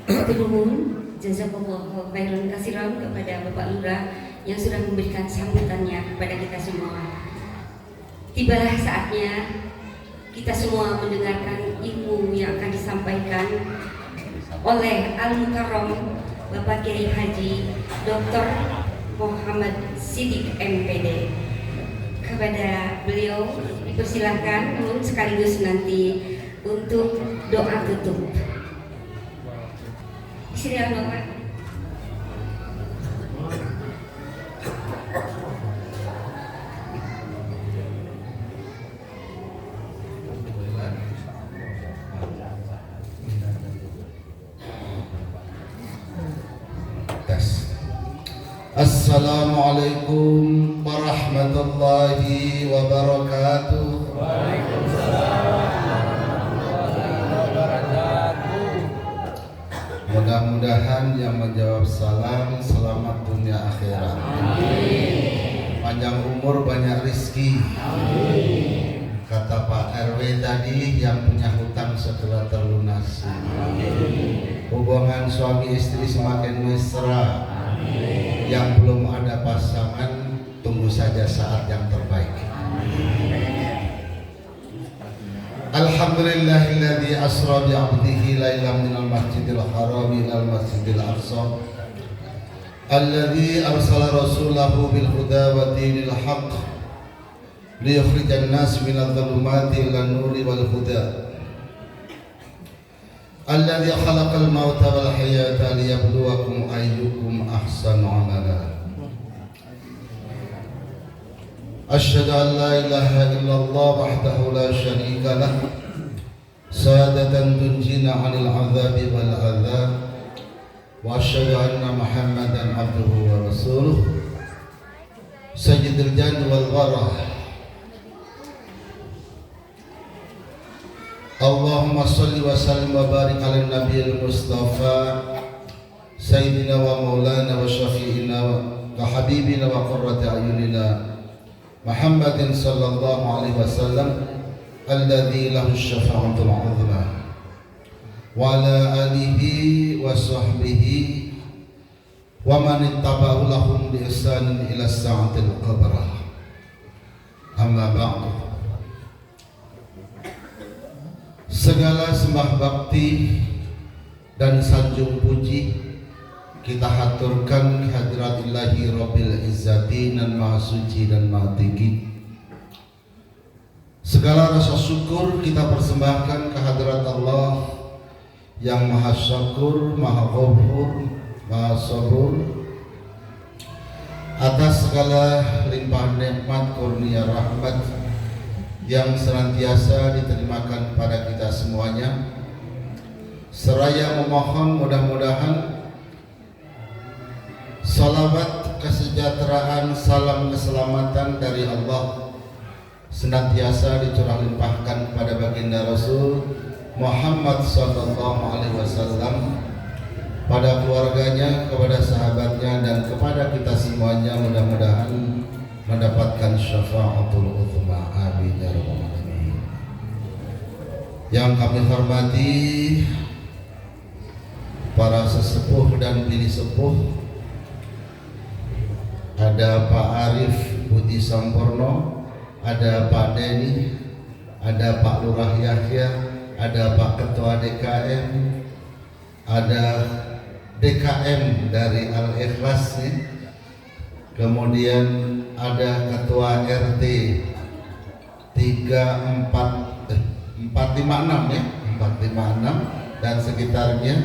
Kedua, jazakallahu khairan katsiran kepada Bapak Lurah yang sudah memberikan sambutannya kepada kita semua. Tibalah saatnya kita semua mendengarkan ilmu yang akan disampaikan oleh Al-Mukarram Bapak Kiai Haji Dr. Muhammad Siddiq MPD. Kepada beliau dipersilakan namun sekaligus nanti untuk doa tutup. Silakan Bapak. Assalamualaikum warahmatullahi wabarakatuh. Waalaikumsalam warahmatullahi wabarakatuh. Mudah-mudahan yang menjawab salam selamat dunia akhirat. Amin. Panjang umur, banyak rizki. Amin. Kata Pak RW tadi, yang punya hutang segera terlunasi. Amin. Hubungan suami istri semakin mesra. Yang belum ada pasangan, tunggu saja saat yang terbaik. Alhamdulillahilladzi asra bi 'abdihi lailan minal masjidil haram ilal masjidil aqsa alladzi arsala rasulahu bil huda wa dinil haqq liyukhrijan nas minadh dhulumati ilan nuri wal huda alladzi khalaqal mauta wal hayata liyabluwakum ayyukum ahsanu amala. Asyhadu an la ilaha illallah wahdahu la syarika lah sadatan tunjina 'anil 'adzabi wal adzab wa asyhadu anna Muhammadan 'abduhu wa rasuluh sayyidul jann wal gharah. Allahumma salli wa sallim wa barik ala nabiyil mustafa sayyidina wa maulana wa syafi'ina wa habibina wa qurrati ayunina Muhammadin sallallahu alaihi wasallam alladzi lahu syafa'atul 'uzma wa ala alihi wa sahbihi wa man ittaba'u lahum bi ihsanin ila sa'atil qabrah. Amma ba'du. Segala sembah bakti dan sanjung puji kita haturkan hadratillahi rabbil izzati dan maha suci dan maha tinggi. Segala rasa syukur kita persembahkan ke hadrat Allah yang maha syakur, maha ghafur, maha sabur atas segala limpahan nikmat kurnia rahmat yang senantiasa diterimakan pada kita semuanya, seraya memohon mudah-mudahan salawat kesejahteraan, salam keselamatan dari Allah senantiasa dicurah limpahkan pada baginda Rasul Muhammad sallallahu alaihi wasallam, pada keluarganya, kepada sahabatnya, dan kepada kita semuanya, mudah-mudahan mendapatkan syafa'atul uzma. Amin ya rabbal alamin. Yang kami hormati para sesepuh dan bini sepuh, ada Pak Arif Budi Sampurno, ada Pak Denny, ada Pak Lurah Yahya, ada Pak Ketua DKM, ada DKM dari Al-Ikhlas, kemudian ada Ketua RT 456 ya, 456 dan sekitarnya,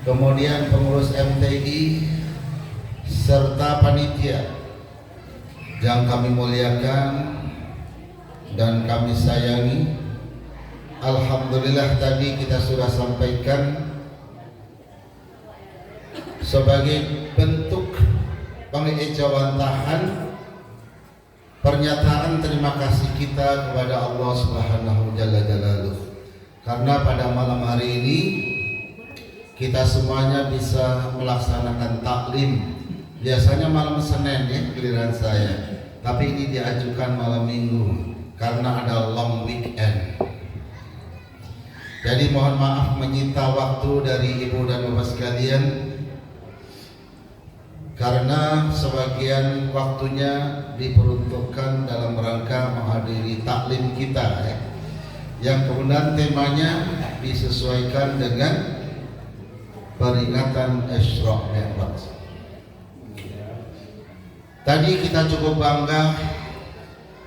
kemudian pengurus MTI serta panitia yang kami muliakan dan kami sayangi. Alhamdulillah tadi kita sudah sampaikan sebagai bentuk pengejawantahan pernyataan terima kasih kita kepada Allah Subhanahu Jalla Jalaluh, karena pada malam hari ini kita semuanya bisa melaksanakan taklim. Biasanya malam Senin ya giliran saya, tapi ini diajukan malam Minggu karena ada long weekend. Jadi mohon maaf menyita waktu dari ibu dan bapak sekalian, karena sebagian waktunya diperuntukkan dalam rangka menghadiri taklim kita ya, yang kemudian temanya disesuaikan dengan peringatan Isra Mi'raj. Tadi kita cukup bangga,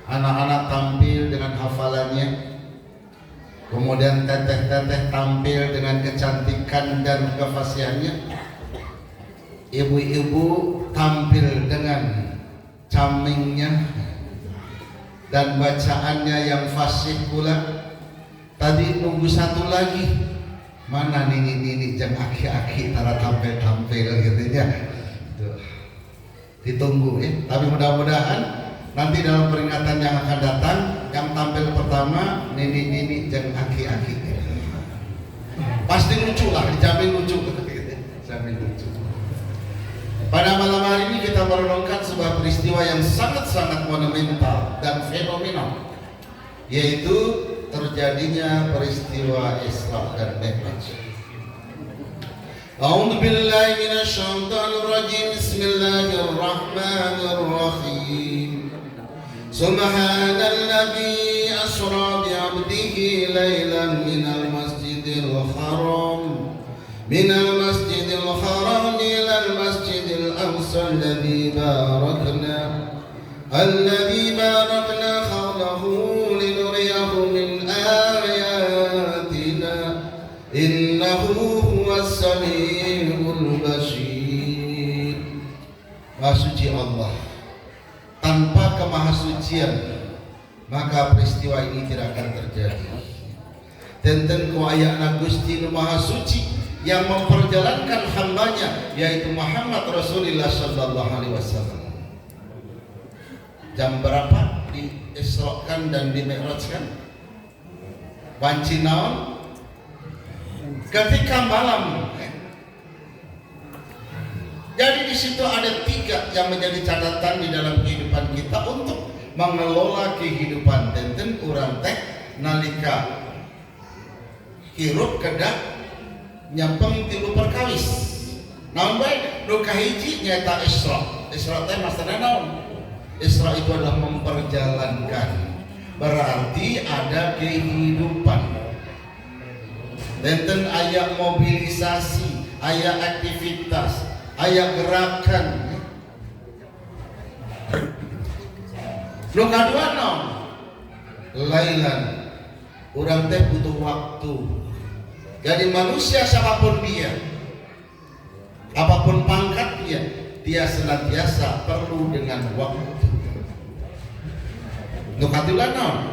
anak-anak tampil dengan hafalannya, kemudian teteh-teteh tampil dengan kecantikan dan kefasihannya, ibu-ibu tampil dengan camingnya dan bacaannya yang fasih pula. Tadi nunggu satu lagi, mana nini jeng aki-aki tara tampil gitu ya. Ditunggu ya, tapi mudah-mudahan nanti dalam peringatan yang akan datang yang tampil pertama nini jeng aki-aki pasti lucu lah, dijamin lucu. Jamin lucu. Pada malam hari ini kita merenungkan sebuah peristiwa yang sangat-sangat monumental dan fenomenal, yaitu terjadinya peristiwa Isra dan Mi'raj. A'udzu billahi minasyaitonir rajim. Bismillahirrahmanirrahim. Subhanalladzi asra bi 'abdihi lailan minal masjidil haram ila al masjidil aqsa alladzi barakna hawlahu linuriyahu min ayatina innahu huwas samiul basir. Maha suci Allah, tanpa kemahasucian maka peristiwa ini tidak akan terjadi. Tenten ku ayana Gusti nu Maha Suci yang memperjalankan hambanya, yaitu Muhammad Rasulullah sallallahu alaihi wasallam. Jam berapa diisrokan dan dimi'rajkan? Banci naon? Ketika malam. Jadi di situ ada 3 yang menjadi catatan di dalam kehidupan kita untuk mengelola kehidupan. Tenten urang teh nalika hirup kedah nyampeng tilu perkawis. Naon bae? Nu kahiji nyaeta Isra. Isra teh maksudna naon? Isra itu adalah memperjalankan. Berarti ada kehidupan. Tenten aya mobilisasi, aya aktivitas, aya gerakan. Nu kadua naon? Lailan. Urang teh butuh waktu. Jadi manusia siapapun dia, apapun pangkat dia senantiasa perlu dengan waktu. Nu kadua naon?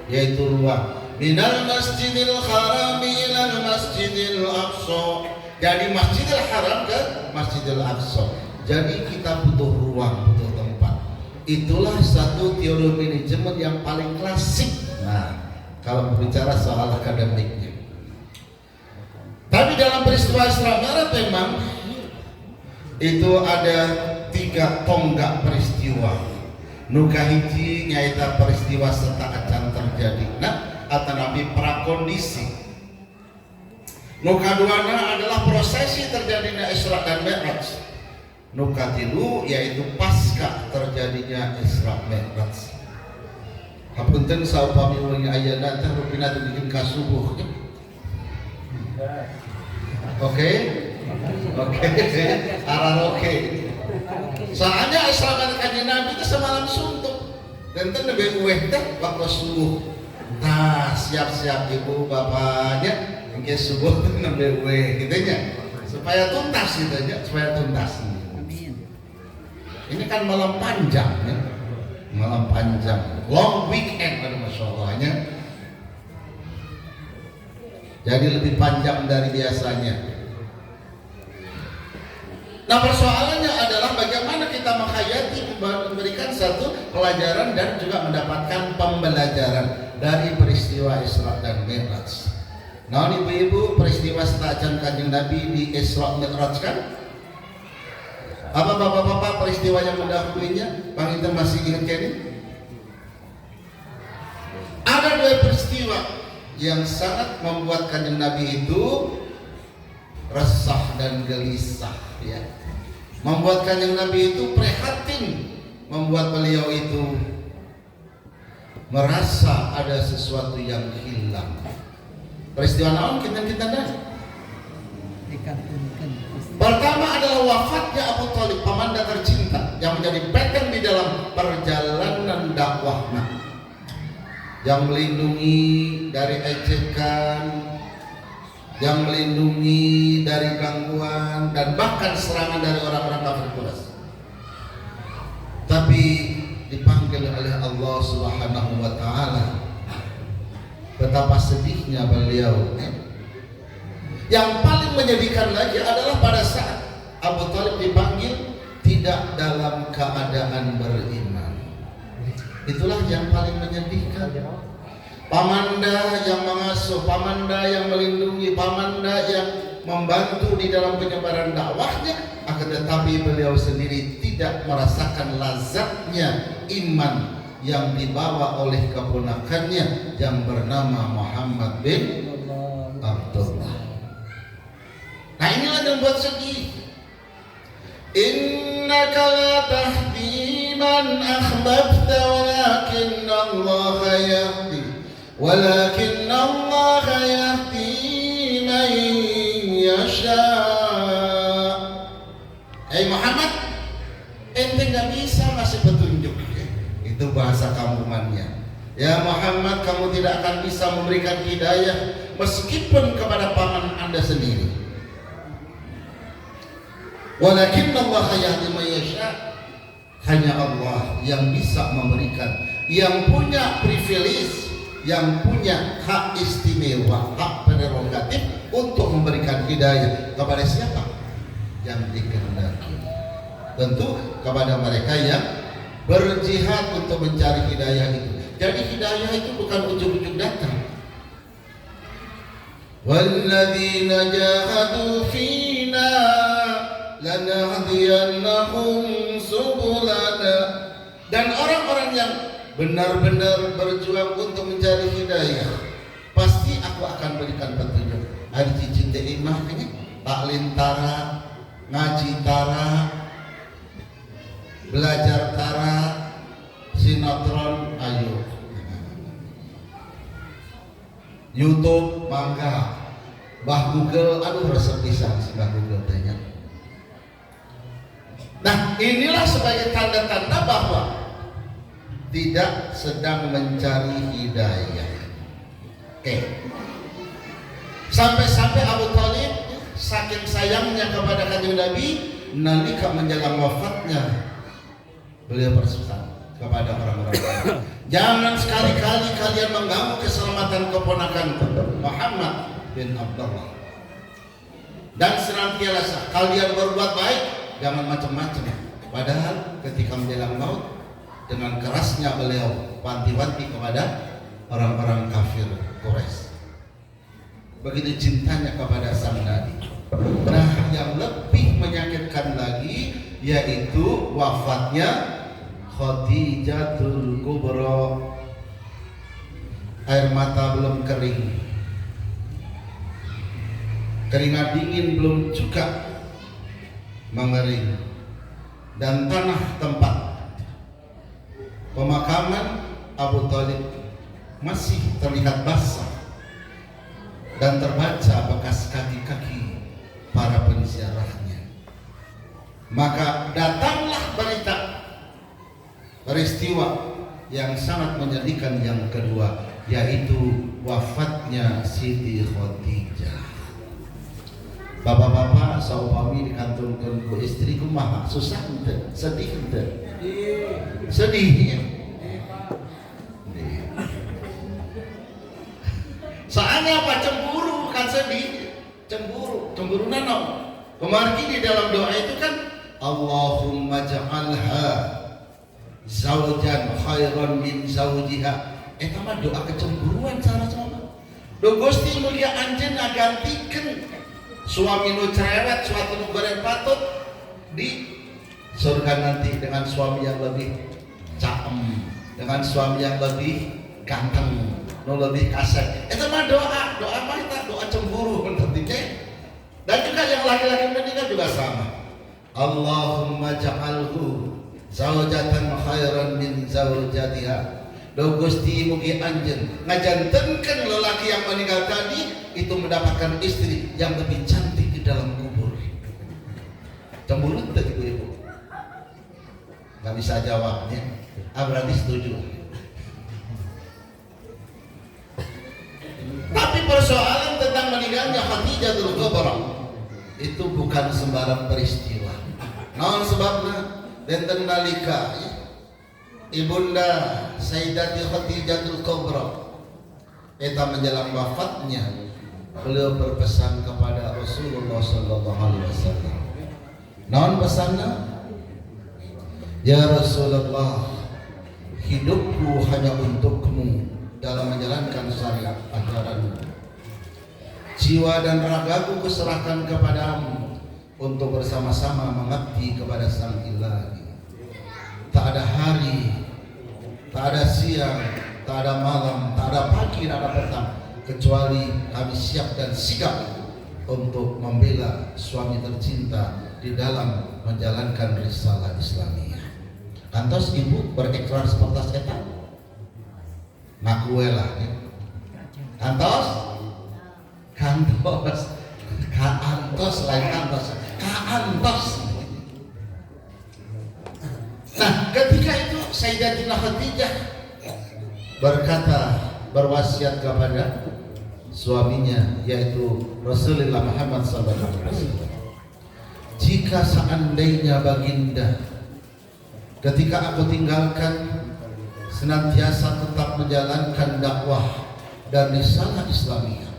Yaitu ruang. Minal masjidil haram ilal masjidil aqsa. Jadi masjidil haram ke masjidil aqsa. Jadi kita butuh ruang, butuh tempat. Itulah satu teori manajemen yang paling klasik. Nah, kalau berbicara soal akademiknya. Tapi dalam peristiwa Isra Mi'raj memang itu ada 3 tonggak peristiwa. Nu kahiji nyaita peristiwa serta acan terjadi. Atau nabi prakondisi. Nu kaduana adalah prosesi terjadinya Isra dan Mi'raj. Nu katilu yaitu pasca terjadinya Isra Mi'raj. Hapunten saupami urang ayeuna teh rupina teu bikin kasubuh. Oke. Araroke. Soalnya Isra dan Kanjeng Nabi itu semalam suntuk. Tenten lebih ueh teh waktu subuh. Nah, siap-siap ibu bapaknya engke subuh nembe ueh gitu nya. Supaya tuntas gitu nya, supaya tuntas. Ini kan malam panjang ya. Malam panjang. Long weekend pada masyaallah-nya. Jadi lebih panjang dari biasanya. Nah, persoalannya adalah bagaimana kita menghayati, memberikan satu pelajaran dan juga mendapatkan pembelajaran dari peristiwa Isra dan Mi'raj. Nah, ibu-ibu, peristiwa setajan Kanjeng Nabi di Isra Mi'raj kan? Apa bapak-bapak peristiwa yang mendahulunya? Bang Intan masih ingat ini? Ada 2 peristiwa yang sangat membuat kanjeng Nabi itu resah dan gelisah, ya. Membuat kanjeng Nabi itu prihatin, membuat beliau itu merasa ada sesuatu yang hilang. Peristiwa naon kita dah. Pertama adalah wafatnya Abu Thalib, pamanda tercinta yang menjadi benteng di dalam perjalanan dakwahnya, yang melindungi dari ejekan, yang melindungi dari gangguan dan bahkan serangan dari orang-orang kafir Quraisy. Tapi dipanggil oleh Allah Subhanahu wa taala. Betapa sedihnya beliau. Yang paling menyedihkan lagi adalah pada saat Abu Thalib dipanggil tidak dalam keadaan beriman. Itulah yang paling menyedihkan. Pamanda yang mengasuh, pamanda yang melindungi, pamanda yang membantu di dalam penyebaran dakwahnya, akan tetapi beliau sendiri tidak merasakan lazatnya iman yang dibawa oleh keponakannya yang bernama Muhammad bin Abdullah. Nah, inilah yang buat sedih. Innaka la tahdi man ahbabta walakin Allah yahdi man yasha. Hey Muhammad, ente gak bisa ngasih petunjuk. Itu bahasa kampungannya. Ya Muhammad, kamu tidak akan bisa memberikan hidayah meskipun kepada paman Anda sendiri. Walakin Allah yahdi man yasha. Hanya Allah yang bisa memberikan, yang punya privilege, yang punya hak istimewa, hak prerogatif untuk memberikan hidayah kepada siapa yang dikehendaki. Tentu kepada mereka yang berjihad untuk mencari hidayah itu. Jadi hidayah itu bukan ujung-ujung datang. Walladzina jahadu fina lanahdiyannahum subulana. Dan orang-orang yang benar-benar berjuang untuk mencari hidayah, pasti aku akan berikan petunjuk. Ada cicing imah ini, taklim tara, ngaji tara, belajar tara, sinetron ayo, YouTube mangga, Bah Google, aduh resep pisang si Bah Google tanya. Nah, inilah sebagai tanda-tanda bahwa tidak sedang mencari hidayah. Oke. Sampai-sampai Abu Thalib saking sayangnya kepada kanjeng Nabi, nalika menjelang wafatnya beliau berpesan kepada orang-orang, jangan sekali-kali kalian mengganggu keselamatan keponakan Muhammad bin Abdullah. Dan senantiasa kalian berbuat baik, jangan macam-macam. Padahal ketika menjelang maut, dengan kerasnya beliau wanti-wanti kepada orang-orang kafir Quraisy. Begitu cintanya kepada sang Nabi. Nah, yang lebih menyakitkan lagi yaitu wafatnya Khadijatul Kubra. Air mata belum kering, keringat dingin belum juga mengering, dan tanah tempat pemakaman Abu Thalib masih terlihat basah dan terbaca bekas kaki-kaki para penziarahnya. Maka datanglah berita peristiwa yang sangat menyedihkan yang kedua, yaitu wafatnya Siti Khadijah. Bapak-bapak saupami dikantungkan ku istri kumaha, susah ente, sedih ente, sedih ya. Soalnya apa? Cemburu, bukan sedih. Cemburu nano. Kemarin di dalam doa itu kan Allahumma ja'alha zawjan khairan min zawjiha. Eta mah doa kecemburuan cara sama. Do Gusti mulia anjeunna gantikeun suami nu cerewet, suatu nu goreng patut di surga nanti dengan suami yang lebih caem, dengan suami yang lebih ganteng. nu lebih kasar. Itu mah doa mah itu doa cemburu pentingnya. Dan juga yang laki-laki meninggal juga sama. Allahumma ja'alhu zaujatan khairan min zaujatiha. Do Gusti mugi anjeun ngajantenkeun lelaki yang meninggal tadi itu mendapatkan istri yang lebih cantik di dalam kubur. Cemburu teh ibu-ibu. Enggak bisa jawabnya. Berarti setuju. Tapi persoalan tentang meninggalnya Khadijatul Kubra itu bukan sembarang peristiwa. Naon sebabna? Denten nalika Ibunda Sayyidati Khadijatul Kubra eta menjelang wafatnya, beliau berpesan kepada Rasulullah sallallahu alaihi wasallam. Naon pesanna? Ya Rasulullah, hidupku hanya untukmu dalam menjalankan syariat ajaranmu. Jiwa dan ragaku kuserahkan kepadamu untuk bersama-sama mengabdi kepada Sang Ilahi. Tak ada hari, tak ada siang, tak ada malam, tak ada pagi, tak ada petang, kecuali kami siap dan sigap untuk membela suami tercinta di dalam menjalankan risalah Islamiyah. Kantos ibu berikrar seperti eta, ngaku lah ya. Kantos lain kantos. Nah, ketika itu Sayyidatina Khadijah berwasiat kepada suaminya, yaitu Rasulullah Muhammad SAW. Jika seandainya baginda ketika aku tinggalkan senantiasa tetap menjalankan dakwah dan risalah Islamiyah,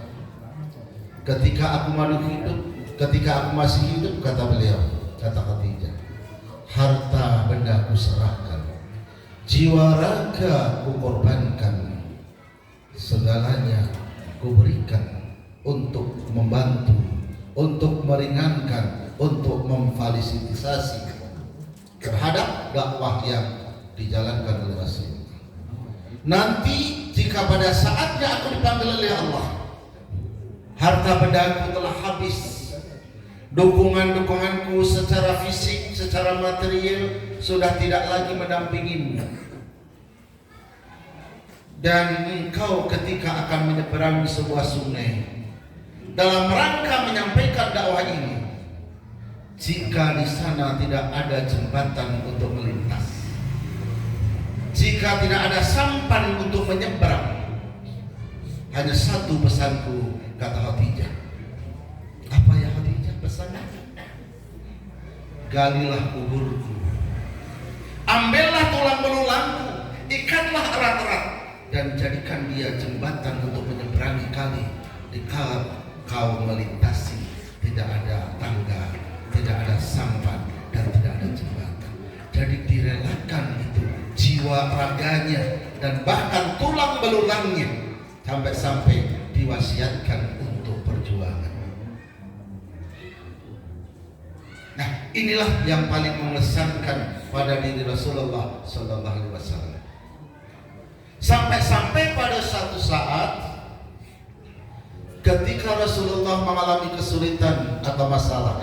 ketika aku masih hidup, kata beliau, kata Khadijah, harta benda ku serahkan, jiwa raga ku korbankan, segalanya ku berikan untuk membantu, untuk meringankan, untuk memfasilitasi terhadap dakwah yang dijalankan oleh Rasul. Nanti jika pada saatnya aku dipanggil oleh Allah, harta bendaku telah habis, dukungan-dukunganku secara fisik, secara material sudah tidak lagi mendampingimu, dan engkau ketika akan menyeberangi sebuah sungai dalam rangka menyampaikan dakwah ini, jika di sana tidak ada jembatan untuk melintas, jika tidak ada sampan untuk menyeberang, hanya satu pesanku, kata Khadijah. Apa ya Khadijah pesannya? Galilah kuburku, ambillah tulang belulangku, ikatlah erat-erat, dan jadikan dia jembatan untuk menyeberangi kali dikala kau melintasi tidak ada tangga, tidak ada sampan, dan tidak ada jembatan. Jadi direlakan itu jiwa raganya dan bahkan tulang belulangnya, sampai diwasiatkan untuk perjuangan. Nah, inilah yang paling mengesankan pada diri Rasulullah Sallallahu Alaihi Wasallam. Sampai pada satu saat ketika Rasulullah mengalami kesulitan atau masalah,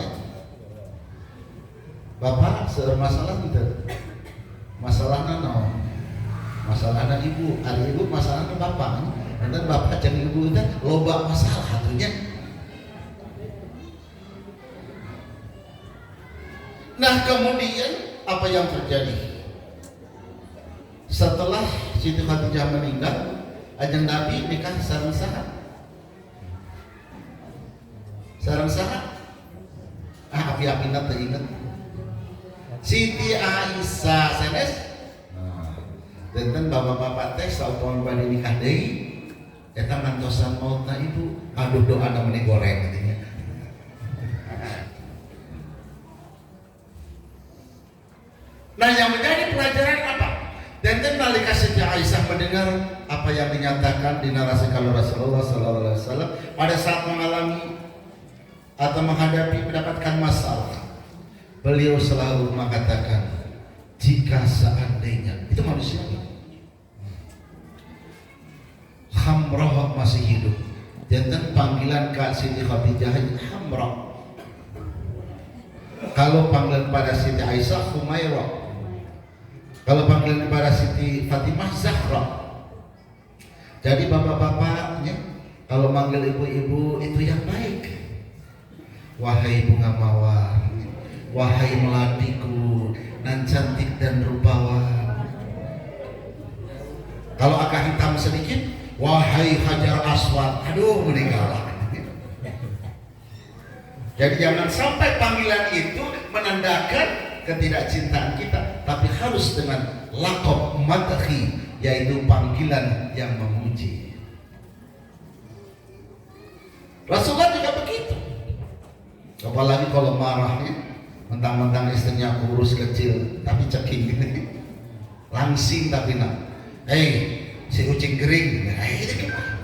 Bapak masalah gitu, masalahnya no, masalahnya ibu, ada ibu masalahnya bapak, dan bapak jadi ibu itu loba masalah satunya. Nah, kemudian apa yang terjadi setelah Siti Khadijah meninggal? Ajeng Nabi nikah sareng saha? Sareng saha? Api-apina teu inget. Siti Aisyah sanes. Denten bapak-bapak teh saupun bade nikah deui eta ngantosan mautna ibu, aduh doana meni goreng katanya. Nah, yang menjadi pelajaran apa? Denten nalika Siti Aisyah mendengar apa yang dinyatakan dinarasikan oleh Rasulullah sallallahu alaihi wasallam pada saat mengalami atau menghadapi mendapatkan masalah, beliau selalu mengatakan, jika seandainya itu manusia, Hamrah masih hidup. Jantan panggilan Kak Siti Khadijah Hamrah. Kalau panggilan pada Siti Aisyah Humairah. Kalau panggilan pada Siti Fatimah Zahra. Jadi bapak-bapaknya kalau manggil ibu-ibu itu yang baik. Wahai bunga mawar, wahai melatiku nan cantik dan rupawan. Kalau agak hitam sedikit, wahai Hajar Aswad, aduh meninggal. Jadi jangan sampai panggilan itu menandakan ketidakcintaan kita, tapi harus dengan laqab madhi, yaitu panggilan yang memuji. Rasulullah juga begitu. Apalagi kalau marah, mentang-mentang istrinya kurus kecil, tapi ceking gini, langsing tapi nak, si ucing kering, itu gimana?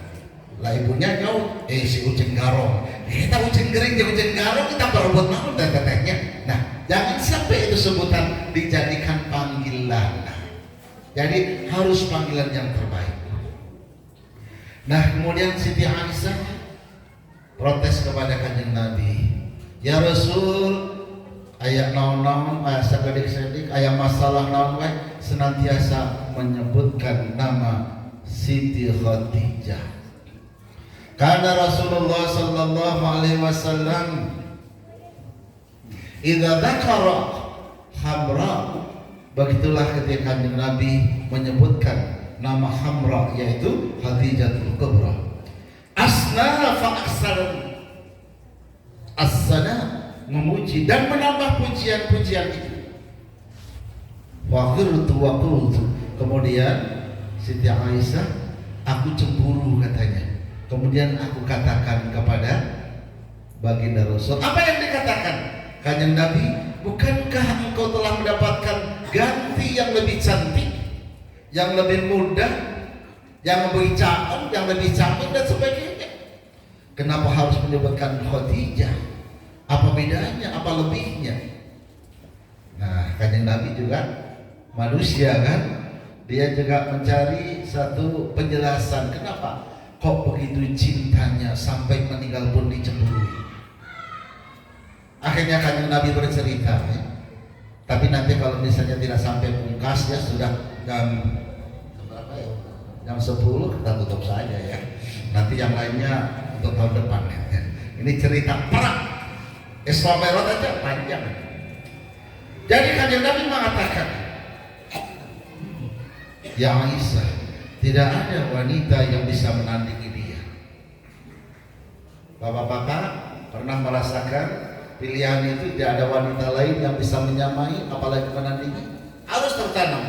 Lah ibunya jauh, si ucing garong, kita ucing kering, dia ucing garong, kita berebut mau dan katanya. Nah, jangan sampai itu sebutan dijadikan panggilan. Jadi harus panggilan yang terbaik. Nah, kemudian Siti Aisyah protes kepada Kanjeng Nabi. Ya Rasul, aya naon-naon, aya sagedik-sagedik, aya masalah naon wae, senantiasa menyebutkan nama Siti Khadijah. Karena Rasulullah sallallahu alaihi wasallam idza dzakara Hamra, begitulah ketika Kanjeng Nabi menyebutkan nama Hamra, yaitu Khadijatul Kubra. Asna fa aksar as-sana, memuji dan menambah pujian-pujian itu. Wa qultu, kemudian Siti Aisyah, aku cemburu katanya. Kemudian aku katakan kepada baginda Rasul, apa yang dikatakan? Kanjeng Nabi, bukankah engkau telah mendapatkan ganti yang lebih cantik, yang lebih mudah, yang lebih cakep, yang lebih cantik dan sebagainya? Kenapa harus menyebutkan Khadijah? Apa bedanya? Apa lebihnya? Nah, Kanjeng Nabi juga manusia kan? Dia juga mencari satu penjelasan. Kenapa kok begitu cintanya sampai meninggal pun dicemburui? Akhirnya Kanjeng Nabi bercerita, ya. Tapi nanti kalau misalnya tidak sampai pungkas, ya sudah jam berapa ya? Jam 10 kita tutup saja ya. Nanti yang lainnya untuk tahun depan ya. Ini cerita perang Isra Mi'raj aja panjang. Jadi Kanjeng Nabi mengatakan, ya Aisyah, tidak ada wanita yang bisa menandingi dia. Bapak-bapak pernah merasakan pilihan itu, tidak ada wanita lain yang bisa menyamai, apalagi menandingi. Harus tertanam.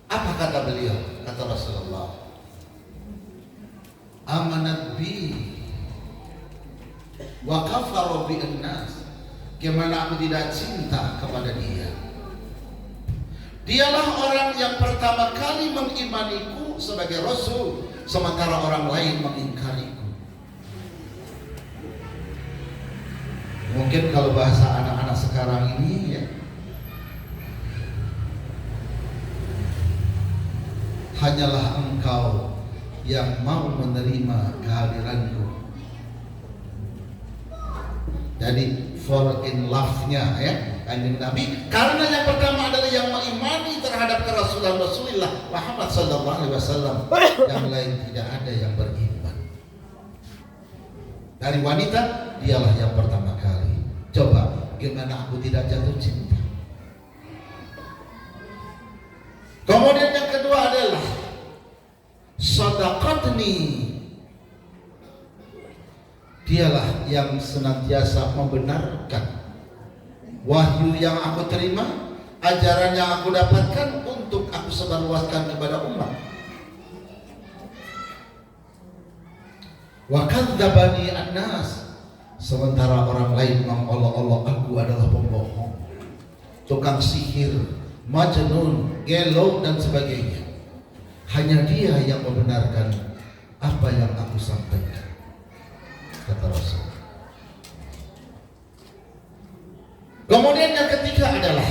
Apa kata beliau? Kata Rasulullah, amanat bi wa kafara bi an-nas. Gimana aku tidak cinta kepada dia? Dialah orang yang pertama kali mengimaniku sebagai Rasul, sementara orang lain mengingkariku. Mungkin kalau bahasa anak-anak sekarang ini ya, hanyalah engkau yang mau menerima kehadiranku. Jadi fall in love-nya ya Kanjeng Nabi, karena yang pertama adalah yang mengimani terhadap kerasulan Rasulullah Muhammad sallallahu alaihi wasallam. Yang lain tidak ada yang beriman. Dari wanita dialah yang pertama kali. Coba gimana aku tidak jatuh cinta? Kemudian yang kedua adalah sadaqatni. Dialah yang senantiasa membenarkan wahyu yang aku terima, ajaran yang aku dapatkan untuk aku sebarluaskan kepada umat. Wa kadzdzabani an-nas, sementara orang lain mengolok-olok aku adalah pembohong, tukang sihir, majnun, gelo dan sebagainya. Hanya dia yang membenarkan apa yang aku sampaikan, kata Rasul. Kemudian yang ketiga adalah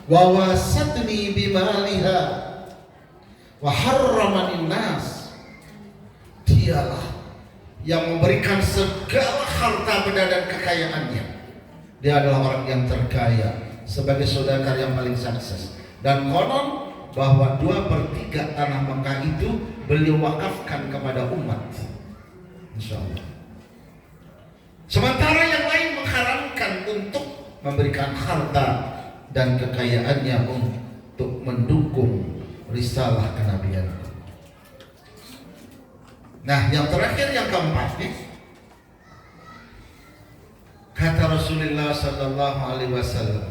wawasatni bimaliha, wa harramanin nas. Dialah yang memberikan segala harta benda dan kekayaannya. Dia adalah orang yang terkaya, sebagai saudagar yang paling sukses. Dan konon bahwa 2/3 tanah Mekah itu beliau wakafkan kepada umat. Insya Allah. Sementara yang lain mengharamkan untuk memberikan harta dan kekayaannya untuk mendukung risalah kenabian. Nah, yang terakhir, yang keempat nih, kata Rasulullah sallallahu alaihi wasallam,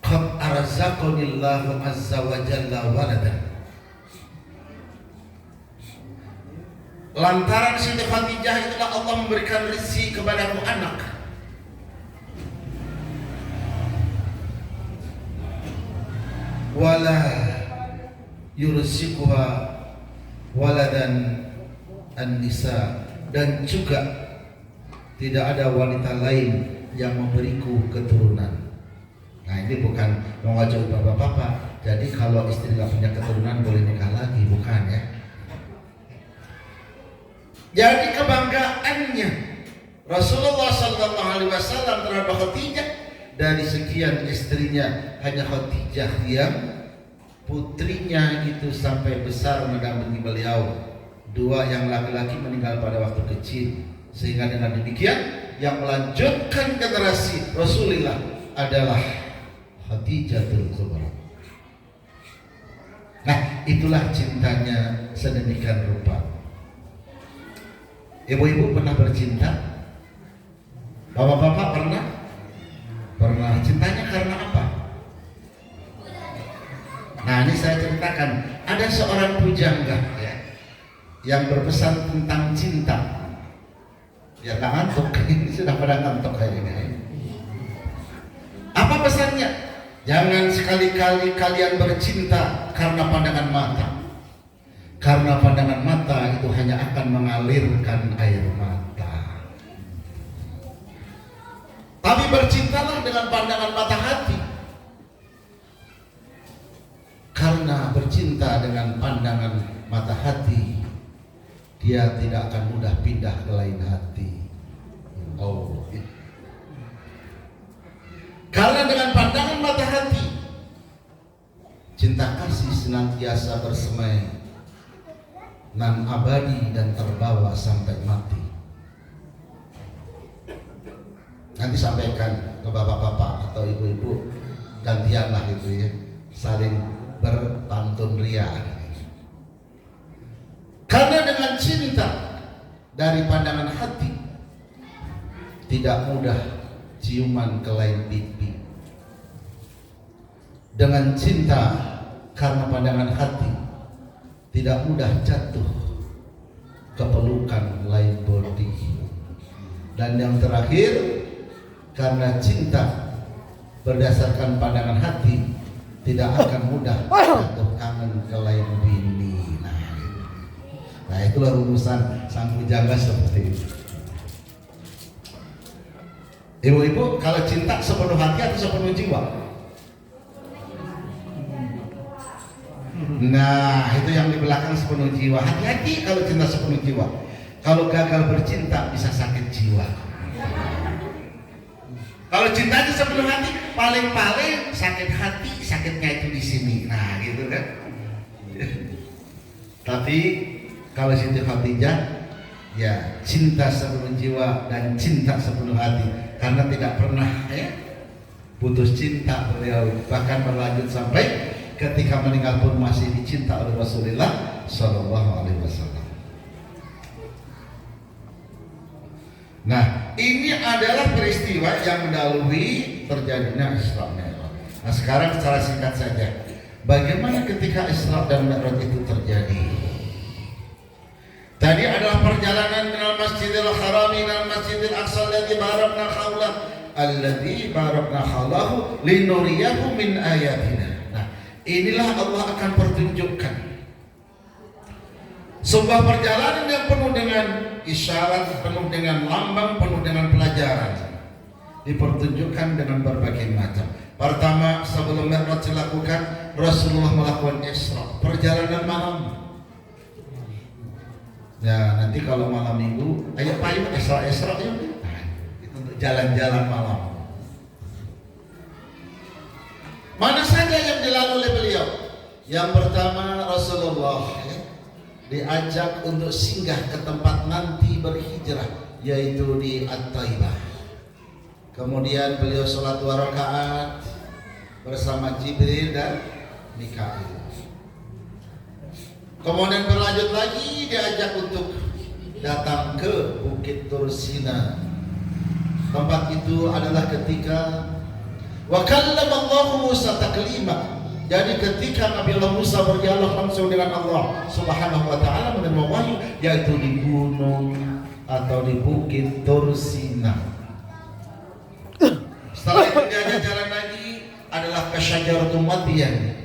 qad arzaqanillahu azza wa jalla waladan. Lantaran Siti Khadijah itulah Allah memberikan rezeki kepadaku anak. Wala yursiquha waladan an-nisa, dan juga tidak ada wanita lain yang memberiku keturunan. Nah, ini bukan mengajak bapak-bapak. Jadi kalau istri nggak punya keturunan boleh nikah lagi, bukan ya? Jadi kebanggaannya Rasulullah SAW terhadap Khadijah, dari sekian istrinya hanya Khadijah yang putrinya itu sampai besar mendampingi beliau. 2 yang laki-laki meninggal pada waktu kecil, sehingga dengan demikian yang melanjutkan generasi Rasulullah adalah Khadijatul Kubra. Nah, itulah cintanya sedemikian rupa. Ibu-ibu pernah bercinta? Bapak-bapak pernah? Pernah. Cintanya karena apa? Nah, ini saya ceritakan. Ada seorang pujangga ya, yang berpesan tentang cinta. Ya, nggak ngantuk. Ini sudah pada ngantuk kayak ini. Apa pesannya? Jangan sekali-kali kalian bercinta karena pandangan mata. Karena pandangan mata itu hanya akan mengalirkan air mata. Tapi bercintalah dengan pandangan mata hati. Karena bercinta dengan pandangan mata hati, dia tidak akan mudah pindah ke lain hati. Oh, karena dengan pandangan mata hati, cinta kasih senantiasa bersemai nan abadi dan terbawa sampai mati. Nanti sampaikan ke bapak-bapak atau ibu-ibu, gantianlah itu ya, saling berpantun ria. Karena dengan cinta dari pandangan hati, tidak mudah ciuman ke lain pipi. Dengan cinta karena pandangan hati, tidak mudah jatuh ke pelukan lain body. Dan yang terakhir, karena cinta berdasarkan pandangan hati, tidak akan mudah jatuh kangen ke lain bini. Nah, itulah rumusan sang pujangga seperti itu. Ibu-ibu, kalau cinta sepenuh hati atau sepenuh jiwa? Nah, itu yang di belakang sepenuh jiwa. Hati-hati kalau cinta sepenuh jiwa. Kalau gagal bercinta bisa sakit jiwa. Kalau cintanya sepenuh hati, paling-paling sakit hati, sakitnya itu di sini. Nah, gitu kan. Tapi kalau Siti Khadijah, ya cinta sepenuh jiwa dan cinta sepenuh hati, karena tidak pernah ya putus cinta beliau, bahkan berlanjut sampai ketika meninggal pun masih dicinta oleh Rasulullah Shallallahu Alaihi Wasallam. Nah, ini adalah peristiwa yang mendahului terjadinya Isra Mi'raj. Nah, sekarang secara singkat saja, bagaimana ketika Isra dan Mi'raj itu terjadi? Tadi adalah perjalanan minal Masjidil Haram minal Masjidil Aqsa alladzi barakna haulahu alladzi barakna haulahu linuriyahu min ayatina. Nah, inilah Allah akan pertunjukkan sebuah perjalanan yang penuh dengan isyarat, penuh dengan lambang, penuh dengan pelajaran. Dipertunjukkan dengan berbagai macam. Pertama, sebelum Mi'raj dilakukan, Rasulullah melakukan Isra, perjalanan malam. Ya nanti kalau malam minggu, ayo payu Isra yuk. Nah, itu untuk jalan-jalan malam. Mana saja yang dilalui oleh beliau? Yang pertama Rasulullah diajak untuk singgah ke tempat nanti berhijrah, yaitu di At-Taibah. Kemudian beliau sholat 2 rakaat bersama Jibril dan Mikail. Kemudian berlanjut lagi diajak untuk datang ke Bukit Tursina. Tempat itu adalah ketika wa kallama Allah Musa taklima. Jadi ketika Nabi Allah Musa berdialog langsung dengan Allah Subhanahu wa taala menerima wahyu, yaitu di gunung atau di Bukit Tursina. Setelah itu diajak jalan lagi adalah ke Syajaratul Madyan.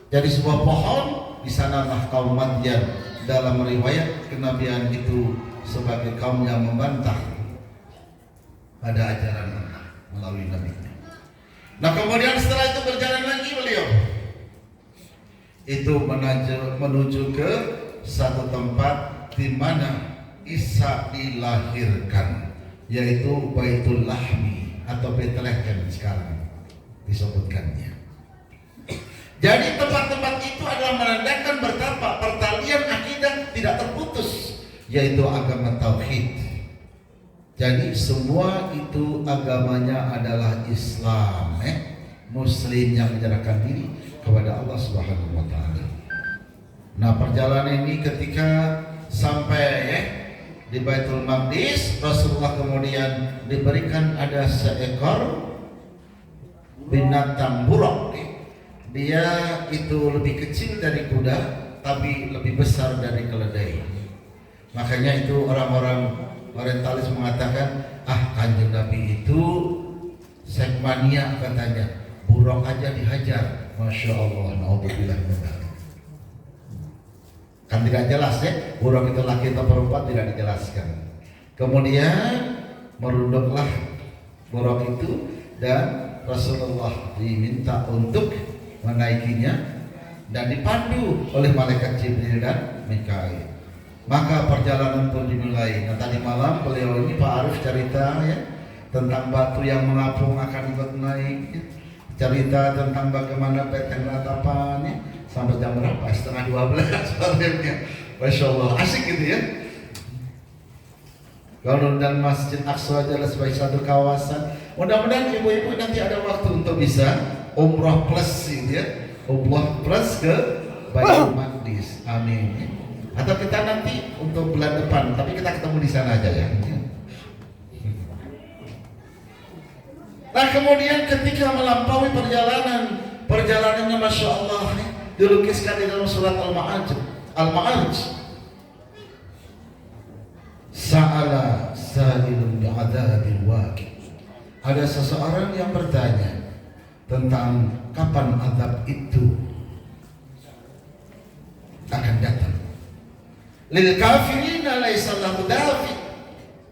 Jadi sebuah pohon, di sanalah kaum Madyan. Dalam riwayat kenabian itu sebagai kaum yang membantah pada ajaran Allah melalui nabinya. Nah kemudian setelah itu berjalan lagi beliau itu menuju ke satu tempat di mana Isa dilahirkan, yaitu Baitul Lahmi atau Bethlehem sekarang disebutkannya. Jadi tempat-tempat itu adalah menandakan betapa pertalian akidah tidak terputus, yaitu agama tauhid. Jadi semua itu agamanya adalah Islam, Muslim yang menyerahkan diri kepada Allah Subhanahu wa taala. Nah, perjalanan ini ketika sampai di Baitul Maqdis, Rasulullah kemudian diberikan ada seekor binatang buruk. Dia itu lebih kecil dari kuda, tapi lebih besar dari keledai. Makanya itu orang-orang orientalis mengatakan, Kanjeng Nabi itu sekmania katanya, buruk aja dihajar. Masya Allah, naudzubillah min dzalik. Kan tidak jelas buruk itu laki atau perempuan tidak dijelaskan. Kemudian merunduklah buruk itu dan Rasulullah diminta untuk menaikinya dan dipandu oleh malaikat Jibril dan Mikail. Maka perjalanan pun dimulai. Nah tadi malam beliau ini Pak Arif cerita tentang batu yang mengapung akan ikut naik, cerita tentang bagaimana peteng ratapan sampai jam berapa? Setengah 12 sorenya. Masya Allah, asik gitu ya. Kalau dan Masjid Aqsa adalah sebagai satu kawasan. Mudah-mudahan ibu-ibu nanti ada waktu untuk bisa umrah plus gitu ya, umrah plus ke Baitul Maqdis. Amin. Atau kita nanti untuk bulan depan, tapi kita ketemu di sana aja ya. Nah kemudian ketika melampaui perjalanannya Masya Allah dilukiskan di dalam surat Al-Ma'arij. Sa'ala sa'ilun bi'adzabil waqi'. Ada seseorang yang bertanya tentang kapan azab itu akan datang. Lil kafirina laisa lahu dafi.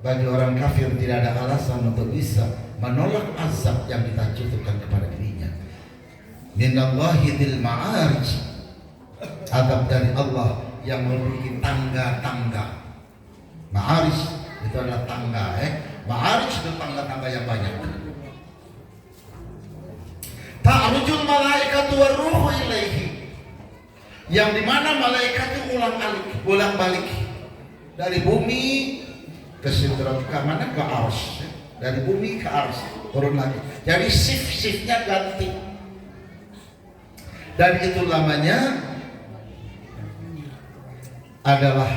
Bagi orang kafir tidak ada alasan untuk bisa menolak azab yang ditujukan kepada dirinya. Minallahi dzil ma'arij. Azab dari Allah yang memiliki tangga-tangga. Ma'arij itu adalah tangga, Ma'arij itu tangga-tangga yang banyak. Ta'rujul malaikatu warruhu ilaihi. Yang dimana malaikat itu ulang balik dari bumi ke sidrat ke mana ke arsy, dari bumi ke arsy turun lagi. Jadi shift-shiftnya ganti. Dan itu lamanya adalah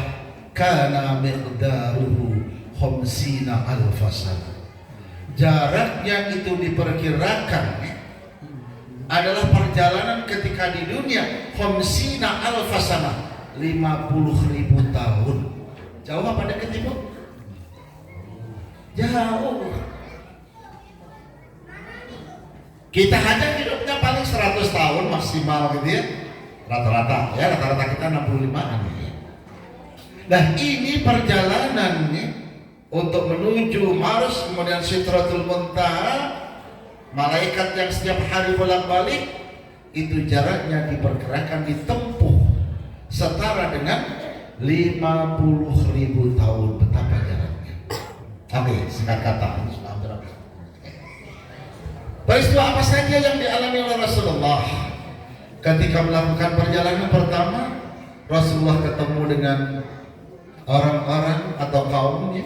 kana miqdaruhu khamsina alfasana. Jaraknya itu diperkirakan adalah perjalanan ketika di dunia khamsina alfasana, 50.000 tahun. Jauh apa dekat Ibu? Jauh. Kita aja hidupnya paling 100 tahun maksimal gitu ya. Rata-rata kita 65an ya. Nah ini perjalanan untuk menuju Mars, kemudian Sidratul Muntaha, malaikat yang setiap hari bolak-balik itu jaraknya diperkirakan ditempuh setara dengan 50.000 tahun. Betapa jaraknya. Oke, singkat kata ini sudah hampir habis. Peristiwa apa saja yang dialami oleh Rasulullah ketika melakukan perjalanan pertama? Rasulullah ketemu dengan orang-orang atau kaumnya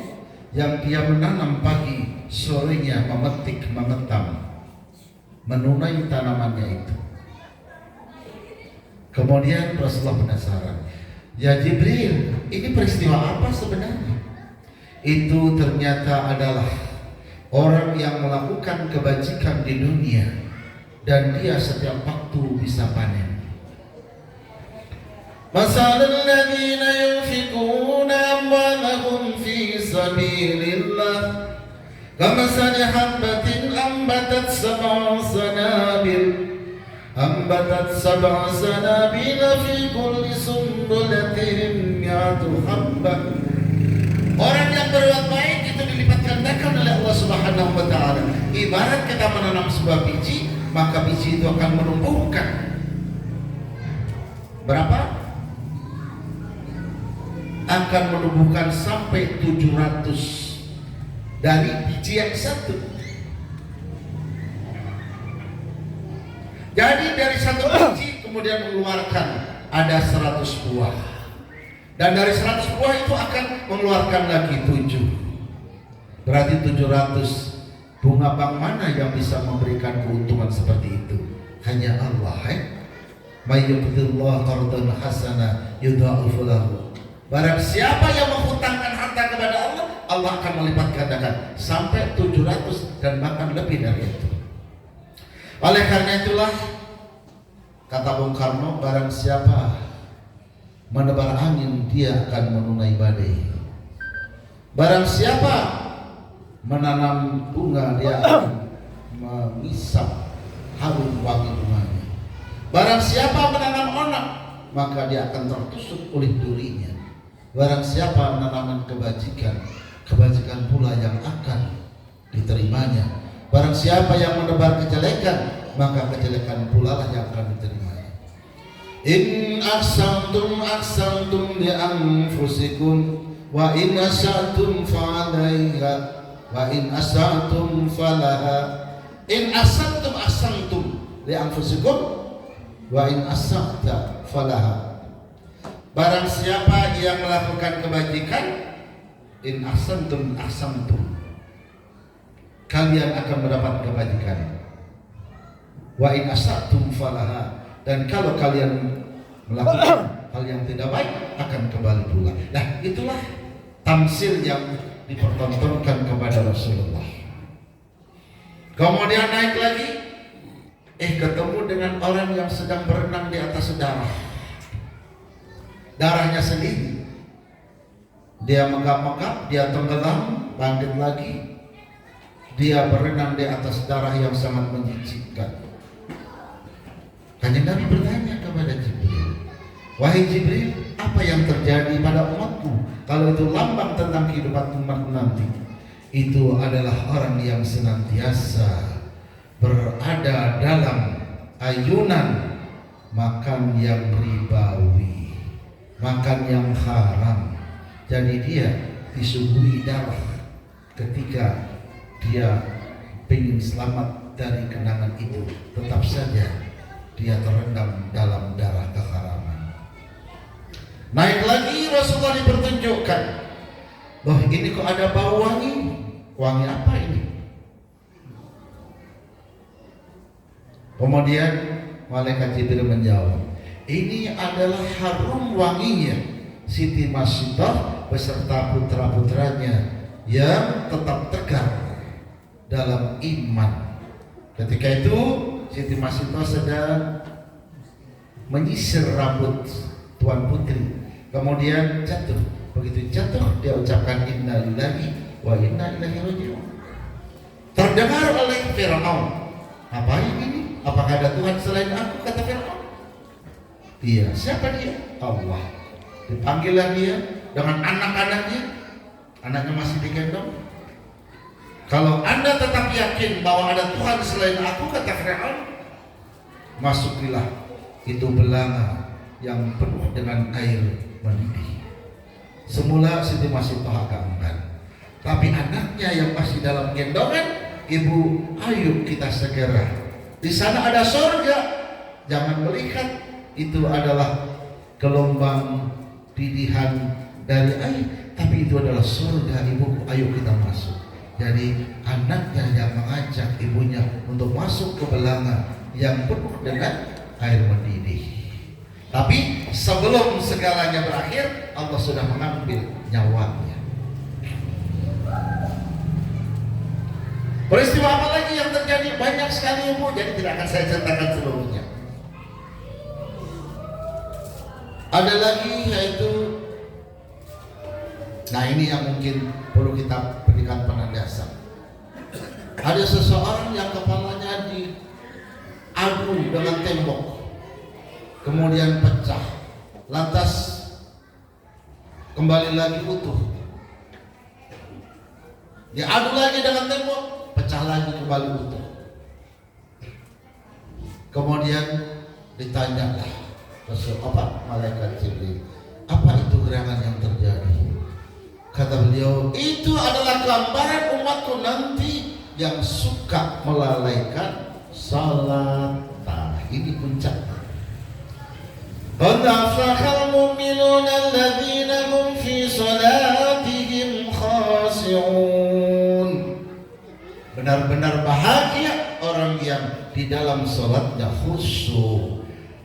yang dia menanam pagi, sorenya memetik, memetam, menunai tanamannya itu. Kemudian Rasulullah penasaran, ya Jibril, ini peristiwa apa sebenarnya? Itu ternyata adalah orang yang melakukan kebajikan di dunia dan dia setiap waktu bisa panen. Masalul ladzina yunfiquna amwalahum fi sabilillah kamasali habbatin ambatat sab'a sanabil fi kulli sumbulatin mi'atu habbah. Orang yang berbuat baik itu dilipat gandakan oleh Allah Subhanahu wa taala. Ibarat kita menanam sebuah biji, maka biji itu akan menumbuhkan berapa? Akan menumbuhkan sampai 700 dari biji yang satu. Jadi dari satu biji kemudian mengeluarkan ada 100 buah. Dan dari 100 buah itu akan mengeluarkan lagi 7. Berarti 700. Bunga bank mana yang bisa memberikan keuntungan seperti itu? Hanya Allah. May yuqdillahu qardan hasana yudha'ifu lahu. Barang siapa yang menghutangkan harta kepada Allah, Allah akan melipat gandakan sampai 700 dan bahkan lebih dari itu. Oleh karena itulah kata Bung Karno, barang siapa menebar angin dia akan menunai badai. Barang siapa menanam bunga dia akan mengisap harum wangi bunganya. Barang siapa menanam onak maka dia akan tertusuk oleh durinya. Barang siapa menanamkan kebajikan, kebajikan pula yang akan diterimanya. Barang siapa yang menebar kejelekan, maka kejelekan pula lah yang akan diterimanya. In ahsantum ahsantum li anfusikum wa in asatum fa'alaiha wa in asatum falaha. In ahsantum ahsantum li anfusikum wa in asata falaha. Barang siapa yang melakukan kebajikan, in ahsantum ahsantum, kalian akan mendapat kebajikan. Wa in asatum falaha, dan kalau kalian melakukan hal yang tidak baik akan kembali pula. Nah, itulah tamsil yang dipertontonkan kepada Rasulullah. Kemudian naik lagi, ketemu dengan orang yang sedang berenang di atas darahnya sendiri. Dia megap-megap, dia tenggelam, bangkit lagi. Dia berenang di atas darah yang sangat menjijikkan. Kanjeng Nabi bertanya kepada Jibril, wahai Jibril, apa yang terjadi pada umatku? Kalau itu lambang tentang kehidupan umat nanti. Itu adalah orang yang senantiasa berada dalam ayunan makan yang ribawi, makan yang haram. Jadi dia disuguhi darah ketika dia ingin selamat dari kenangan itu. Tetap saja dia terendam dalam darah keharaman. Naik lagi Rasulullah dipertunjukkan, bahwa ini kok ada bau wangi. Wangi apa ini? Kemudian malaikat Jibril menjawab, ini adalah harum wanginya Siti Masyidah beserta putra-putranya yang tetap tegar dalam iman. Ketika itu Siti Masyidah sedang menyisir rambut Tuan Putri, kemudian jatuh. Begitu jatuh dia ucapkan inna lillahi wa inna ilaihi raji'un. Terdengar oleh Firaun, apa ini? Apakah ada Tuhan selain aku? Kata Firaun. Iya, siapa dia? Allah. Dipanggillah dia dengan anak-anaknya. Anaknya masih digendong. Kalau Anda tetap yakin bahwa ada Tuhan selain aku, kata Firaun, masukilah itu belanga yang penuh dengan air mendidih. Semula Siti masih pahagangkan, tapi anaknya yang masih dalam gendongan, Ibu, ayo kita segera. Di sana ada surga. Jangan melihat itu adalah gelombang didihan dari air, tapi itu adalah surga, Ibu. Ayo kita masuk. Jadi anaknya yang mengajak ibunya untuk masuk ke belanga yang penuh dengan air mendidih. Tapi sebelum segalanya berakhir, Allah sudah mengambil nyawanya. Peristiwa apa lagi yang terjadi? Banyak sekali, Ibu, jadi tidak akan saya ceritakan seluruhnya. Ada lagi, yaitu, nah ini yang mungkin perlu kita berikan penjelasan. Ada seseorang yang kepalanya diadu dengan tembok, kemudian pecah, lantas kembali lagi utuh. Diadu lagi dengan tembok, pecah lagi, kembali utuh. Kemudian ditanyalah malaikat Jibril, apa itu gerangan yang terjadi? Kata beliau, itu adalah gambaran umatku nanti yang suka melalaikan salat. Nah, ini puncaknya. Qad aflahal mu'minuna alladzina hum fi salatihim khashi'un. Benar-benar bahagia orang yang di dalam salatnya khusyuk.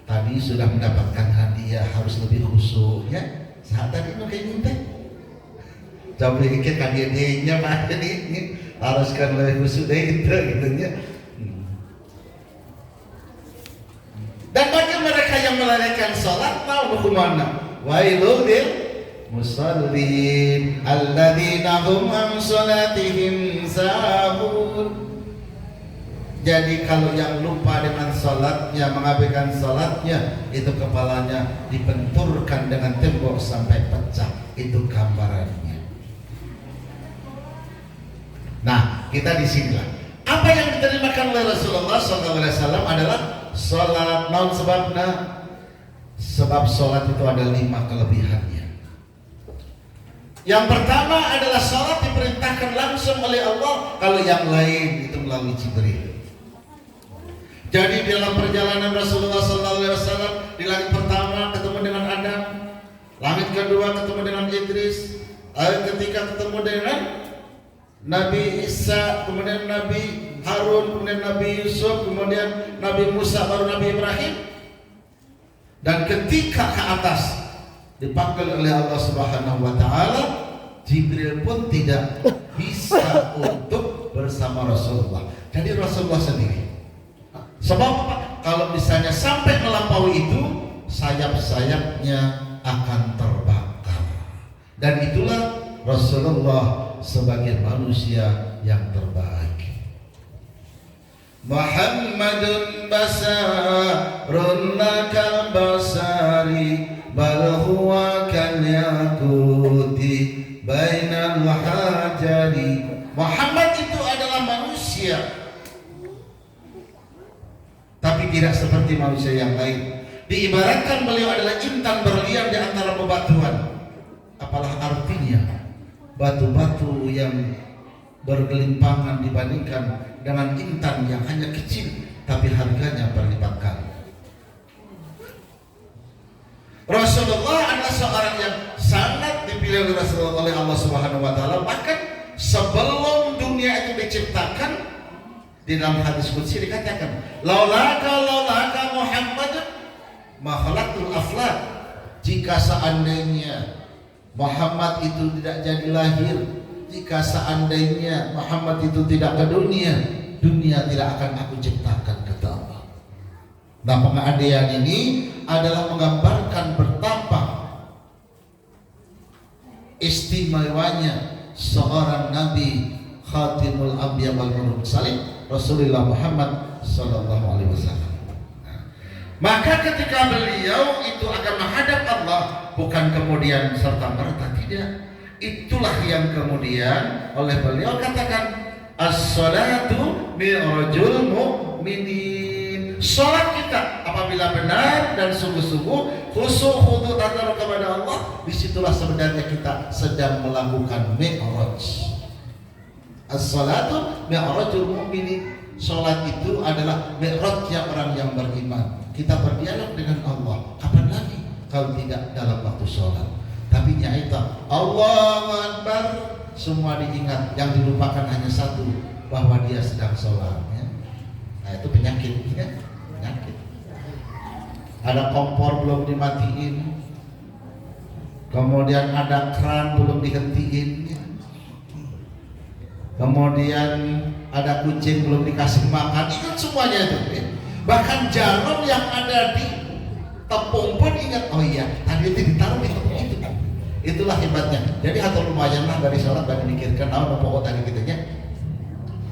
Tadi sudah mendapatkan hadiah, harus lebih khusyuk ya. Saat tadi nu kayak minta. Coba dikit hadiahnya mah ini harus kan lebih khusyuk deh gitu ya. Dan bagi mereka yang melalaikan salat, mau kemana? Wailul lil musallin alladzina hum an salatihim sahun. Jadi kalau yang lupa dengan salatnya, mengabaikan salatnya, itu kepalanya dibenturkan dengan tembok sampai pecah. Itu gambarannya. Nah, kita di sinilah. Apa yang diterima oleh Rasulullah SAW adalah salat. Non sebabnya, sebab salat itu ada 5 kelebihannya. Yang pertama adalah salat diperintahkan langsung oleh Allah, kalau yang lain itu melalui Jibril. Jadi dalam perjalanan Rasulullah SAW, di langit pertama ketemu dengan Adam, langit kedua ketemu dengan Idris, langit ketiga ketemu dengan Nabi Isa, kemudian Nabi Harun, kemudian Nabi Yusuf, kemudian Nabi Musa, baru Nabi Ibrahim. Dan ketika ke atas dipanggil oleh Allah Subhanahu wa taala, Jibril pun tidak bisa untuk bersama Rasulullah. Jadi Rasulullah sendiri. Sebab apa? Kalau misalnya sampai melampaui itu, sayap-sayapnya akan terbakar. Dan itulah Rasulullah sebagai manusia yang terbaik. Muhammadun basarun lakal basari bal huwa kal yaquti bainal hajari. Muhammad itu adalah manusia, tapi tidak seperti manusia yang lain. Diibaratkan beliau adalah intan berlian di antara bebatuan. Apalah artinya batu-batu yang bergelimpangan dibandingkan dengan intan yang hanya kecil, tapi harganya berlipat kali. Rasulullah adalah seorang yang sangat dipilih oleh Rasulullah oleh Allah Subhanahu wa taala. Bahkan sebelum dunia itu diciptakan, di dalam hadis qudsi dikatakan, laulaka Muhammad ma khalaqtul aflak. Jika seandainya Muhammad itu tidak jadi lahir, jika seandainya Muhammad itu tidak ke dunia, dunia tidak akan aku ciptakan, kata Allah. Nah, pengabdian ini adalah menggambarkan betapa istimewanya seorang Nabi Khatimul Anbiya wal Mursalin, Rasulullah Muhammad sallallahu alaihi wasallam. Maka ketika beliau itu akan menghadap Allah, bukan kemudian serta-merta, tidak. Itulah yang kemudian oleh beliau katakan, as-salatu mi'rajul mu'minin. sholat kita apabila benar dan sungguh-sungguh khusyuk khudu tadarruk kepada Allah, disitulah sebenarnya kita sedang melakukan mi'raj. As-salatu mi'rajul mu'minin. Sholat itu adalah mi'rajnya orang yang beriman. Kita berdialog dengan Allah. Kapan lagi kalau tidak dalam waktu sholat? Tapi nyaita Allahu Akbar, semua diingat. Yang dilupakan hanya satu, bahwa dia sedang sholat, ya. Nah itu penyakit, ya. Penyakit. Ada kompor belum dimatiin, kemudian ada keran belum dihentiin, ya. Kemudian ada kucing belum dikasih makan. Ingat semuanya itu, ya. Bahkan jarum yang ada di tepung pun ingat, oh iya tadi itu ditaruh di tepung itu. Itulah hebatnya. Jadi atau lumayan lah dari sholat dan memikirkan pokok tadi gitu, ya.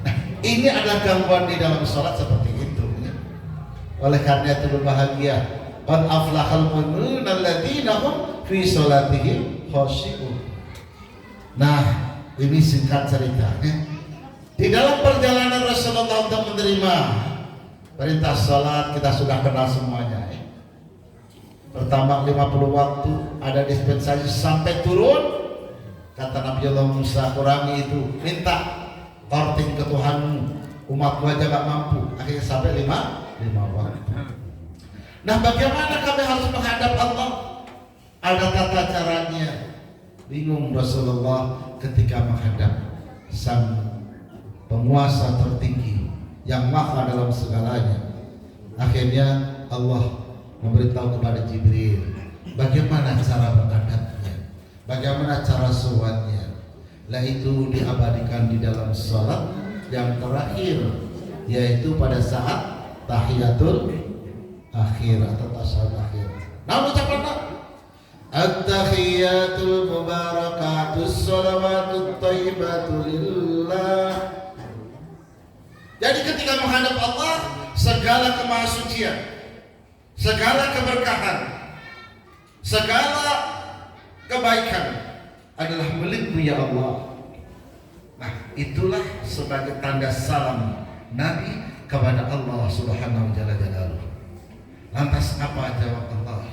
Nah ini adalah gangguan di dalam sholat seperti itu, ya. Oleh karena itu berbahagia, qad aflahal mu'minun alladzina hum fi sholatihim khashi'un. Nah ini singkat ceritanya. Di dalam perjalanan Rasulullah untuk menerima perintah sholat kita sudah kenal semuanya, ya. Pertama 50 waktu, ada dispensasi sampai turun. Kata Nabi Allah Musa, kurangi itu, minta korting ke Tuhanmu, umatku aja gak mampu. Akhirnya sampai 5 waktu. Nah bagaimana kami harus menghadap Allah? Ada tata caranya. Bingung Rasulullah ketika menghadap sang penguasa tertinggi yang maha dalam segalanya. Akhirnya Allah memberitahu kepada Jibril bagaimana cara menghadapnya, bagaimana cara sowannya. Lah itu diabadikan di dalam salat yang terakhir, yaitu pada saat tahiyatul akhir atau tasyahud akhir. Nah ucapan at-tahiyatul mubarakatus shalawatut thayyibatu lillah. Jadi ketika menghadap Allah, segala kemahasucian, segala keberkahan, segala kebaikan adalah milik-Mu ya Allah. Nah itulah sebagai tanda salam Nabi kepada Allah Subhanahu wa Ta'ala. Lantas apa jawab Allah?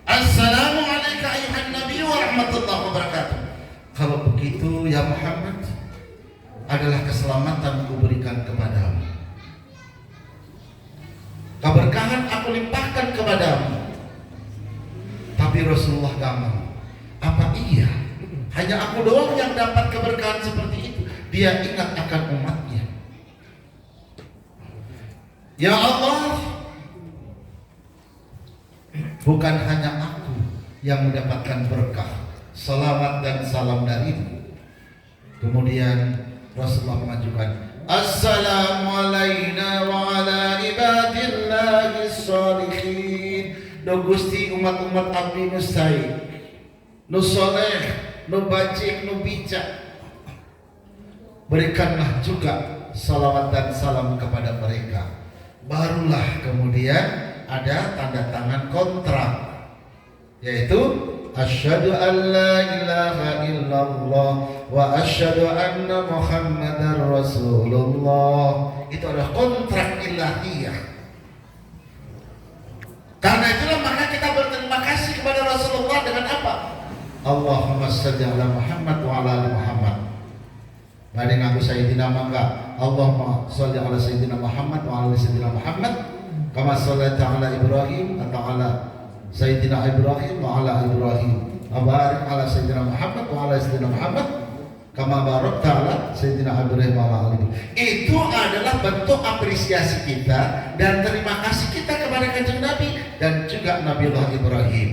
Assalamu alayka ayuhan Nabi wa rahmatullahi wa barakatuh. Kalau begitu ya Muhammad, adalah keselamatan kuberikan kepadamu, keberkahan aku limpahkan kepadamu. Tapi Rasulullah gak mau. Apa iya hanya aku doang yang dapat keberkahan seperti itu? Dia ingat akan umatnya. Ya Allah, bukan hanya aku yang mendapatkan berkah, salawat dan salam darimu. Kemudian Rasulullah mengajukan, Assalamu alayna wa ala ibadillahi sholihin. Do Gusti umat-umat abdi nu sae, nu soleh, nu bacik, nu bijak, berikanlah juga salawat dan salam kepada mereka. Barulah kemudian ada tanda tangan kontrak, yaitu asyhadu an la ilaha illallah wa asyhadu anna muhammadar rasulullah. Itu adalah kontrak ilahiyah. Karena itulah maka kita berterima kasih kepada Rasulullah dengan apa? Allahumma shalli ala Muhammad wa ala ali Muhammad. Bade ngaku sayyidina mangga Allahumma shalli ala sayyidina Muhammad wa ala sayyidina Muhammad kama shallaita ala Ibrahim atau ala Sayyidina Ibrahim wa ala Ibrahim wa barik ala Sayyidina Muhammad wa ala Sayyidina Muhammad kama barakta ala Sayyidina Ibrahim wa ala Ibrahim. Itu adalah bentuk apresiasi kita dan terima kasih kita kepada kanjeng Nabi dan juga Nabi Allah Ibrahim.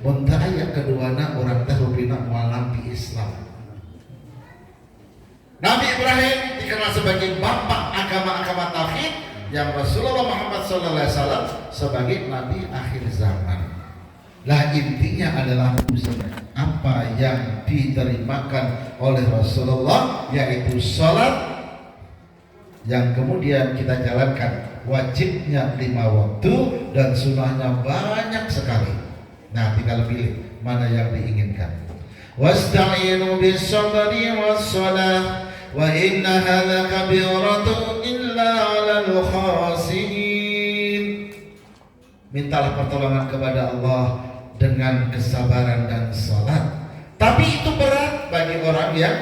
Muntah ayat keduana orang terhubina melampi Islam. Nabi Ibrahim dikenal sebagai bapak agama-agama tauhid, yang Rasulullah Muhammad SAW sebagai Nabi akhir zaman. Lah intinya adalah apa yang diterimakan oleh Rasulullah, yaitu sholat yang kemudian kita jalankan. Wajibnya 5 waktu dan sunnahnya banyak sekali. Nah tinggal pilih mana yang diinginkan. Wasta'inu bis-sabri was-salah wa innaha lakabiratun illa 'alal khasiin. mintalah pertolongan kepada Allah dengan kesabaran dan salat. Tapi itu berat bagi orang yang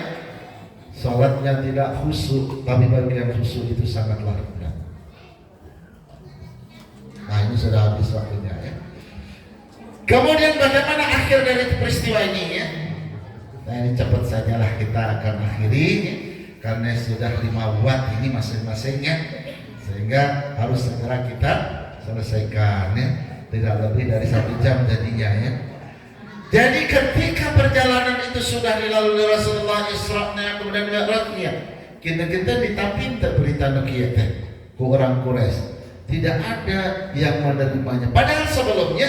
salatnya tidak khusyuk, tapi bagi yang khusyuk itu sangatlah berat. Nah, ini sudah habis waktunya ya. Kemudian bagaimana akhir dari peristiwa ini ya? Nah, ini cepat sajalah kita akan akhiri ya, karena sudah 5 watt ini masing-masingnya, sehingga harus segera kita selesaikan ya. Tidak lebih dari 1 jam jadinya ya. Jadi ketika perjalanan itu sudah dilalui Rasulullah Isra'nya kemudian Mi'rajnya, kita ditapinta berita nukiat ku orang Quraisy. Tidak ada yang menerimanya. Padahal sebelumnya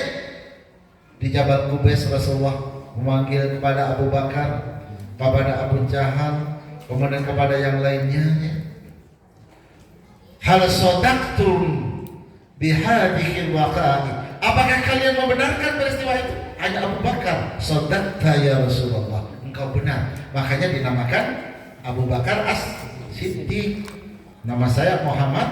di Jabal Qubais Rasulullah memanggil kepada Abu Bakar, kepada Abu Jahal, kemudian kepada yang lainnya ya. Hal sadaqtum bihadhil waqa'i. Apakah kalian membenarkan peristiwa itu? Hanya Abu Bakar, sadaqta ya Rasulullah, engkau benar. Makanya dinamakan Abu Bakar As-Siddiq. Nama saya Muhammad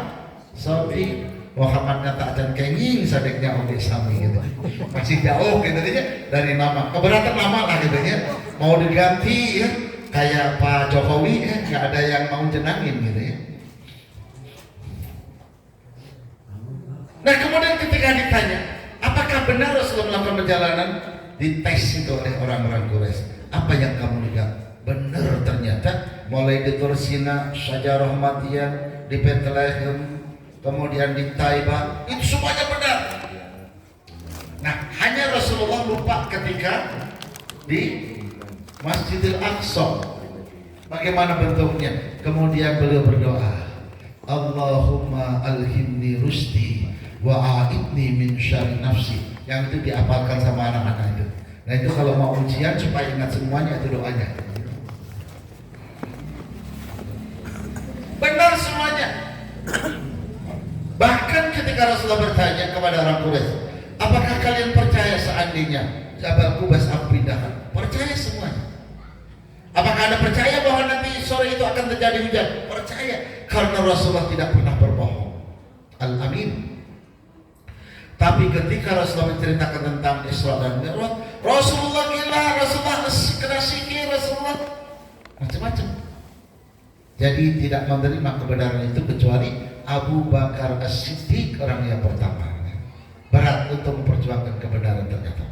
Sabi. Muhammadnya tak akan kenging sadeknya oke sami gitu. Masih jauh gitu ya dari nama. Keberatan nama lah gitu ya. Mau diganti ya kayak Pak Jokowi ya, nggak ada yang mau jenangin gitu ya. Nah, kemudian ketika ditanya, apakah benar Rasulullah melakukan perjalanan, dites itu oleh orang-orang Quraisy. Apa yang kamu lihat? Benar ternyata, mulai di Tursina, Syajarah Madian, di Bethlehem, kemudian di Taibah, itu semuanya benar. Nah, hanya Rasulullah lupa ketika di Masjidil Aqsa. Bagaimana bentuknya? Kemudian beliau berdoa, Allahumma alhimni rusdi wa a'idni min syarri nafsi. Yang itu dihafalkan sama anak-anak itu. Nah, itu kalau mau ujian supaya ingat semuanya, itu doanya. Benar semuanya. Bahkan ketika Rasulullah bertanya kepada orang Quraisy, apakah kalian percaya seandainya Jabal Qubais aku pindahkan? Percaya semuanya. Apakah Anda percaya bahwa nanti sore itu akan terjadi hujan? Percaya, karena Rasulullah tidak pernah berbohong. Al-Amin. Tapi ketika Rasulullah menceritakan tentang Isra dan Mi'raj, Rasulullah gila, Rasulullah kena sikir, Rasulullah macam-macam. Jadi tidak menerima kebenaran itu kecuali Abu Bakar As-Siddiq, orang yang pertama. Berat untuk memperjuangkan kebenaran ternyata.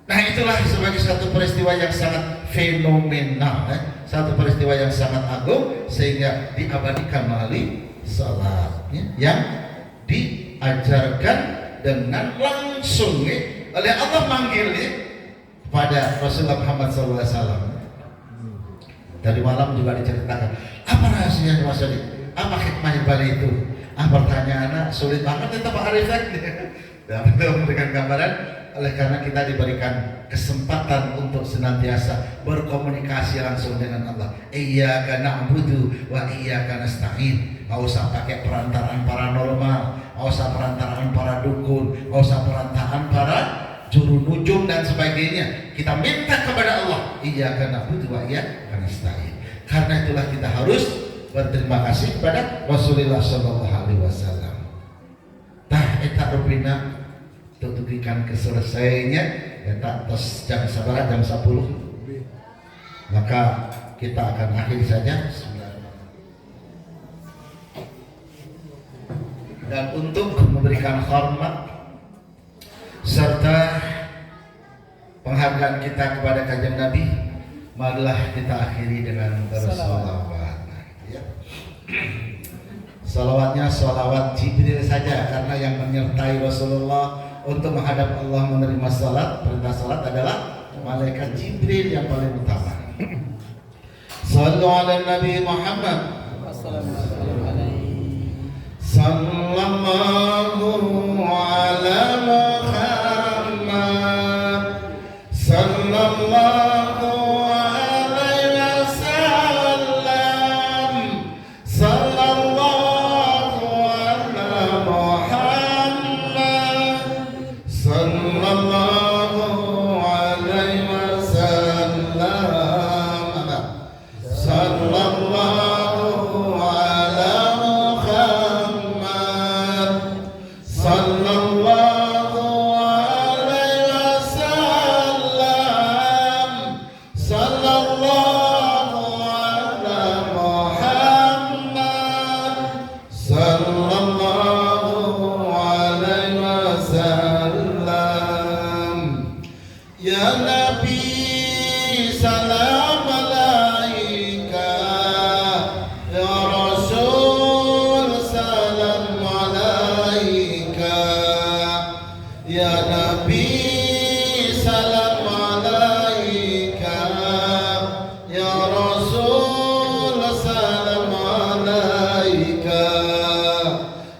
Nah, itulah sebagai satu peristiwa yang sangat fenomenal, satu peristiwa yang sangat agung, sehingga diabadikan melalui salatnya yang diajarkan dengan langsung oleh Allah manggilnya kepada Rasulullah Muhammad SAW. Tadi malam juga diceritakan, apa rahasianya Mas Adi? Apa hikmahnya balik itu? Pertanyaannya sulit banget itu Pak Arifat. Dan belum memberikan gambaran, oleh karena kita diberikan kesempatan untuk senantiasa berkomunikasi langsung dengan Allah. Iyyaka na'budu wa iyyaka nasta'in. Nggak usah pakai perantaraan paranormal, nggak usah perantaraan para dukun, nggak usah perantaraan para juru nujum dan sebagainya. Kita minta kepada Allah, iyyaka na'budu wa iyyaka nasta'in. Karena itulah kita harus berterima kasih kepada Rasulullah SAW. Eta rupina tutupikan keselesainya eta tos jam sabar jam 10. Maka kita akan akhiri saja. Dan untuk memberikan hormat serta penghargaan kita kepada Kanjeng Nabi, marilah kita akhiri dengan bersolawat. Ya. Salawatnya salawat Jibril saja, karena yang menyertai Rasulullah untuk menghadap Allah menerima salat, perintah salat adalah malaikat Jibril yang paling utama. Sallu ala Nabi Muhammad sallallahu ala Muhammad sallallahu Sallallahu Ya Nabi salam alaika, Ya Rasul salam alaika, Ya Nabi salam alaika, Ya Rasul salam alaika,